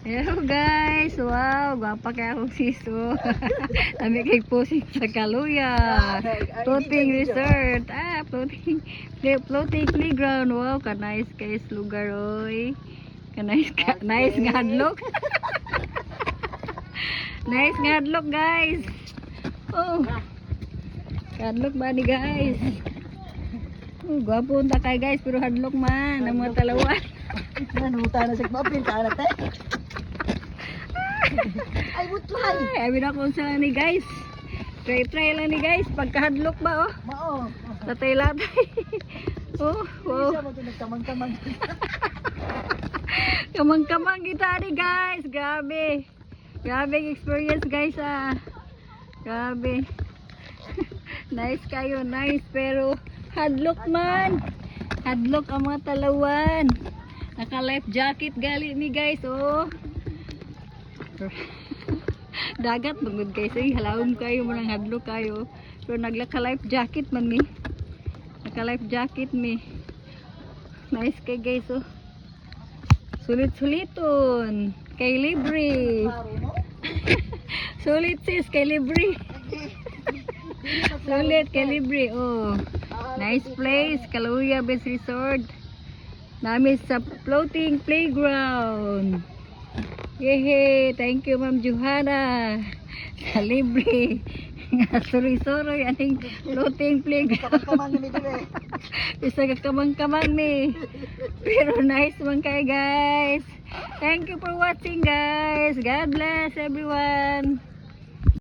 Hello guys! Wow! Gwapa kaya akong siso. Kami kay posing sa Kaluya. Floating resort. Floating playground. Wow! Ka-nice guys lugar oy. Nice nga hadlok. Nice nga hadlok guys. Oh! Hadlok ba ni guys? Oh, gwapo unta kay guys pero hadlok man ang mga talawan. Nanuta na sa mapil ka na tayo. Ay, butlay. Ay, abi na kung saan ni guys. Try lang ni guys. Pagkahadlok ba oh. Mao. Latay-latay. Oh, wow. Isa mo ito nagkamang-kamang. Kamang-kamang kita ni guys. Grabe. Grabe experience guys ah. Grabe. Nice kayo, nice. Pero hadlok man. Hadlok ang mga talawan. Naka-life jacket gali ni guys oh. Dagat bangod guys ay halawom kayo mo nang hadlok kayo. Pero nagla-life jacket man mi. Naka-life jacket mi. Nice kay guys oh. Sulit-suliton. Kay libre. Sulit sis kay libre. Sulit kay libre oh. Nice place, Kaluya Beach Resort. Namin sa floating playground. Yehey, thank you Ma'am Johanna. Sa libre. Suri-suri aning floating playground. Isa ka kamang-kamang ni. Pero nice man kay guys. Thank you for watching guys. God bless everyone.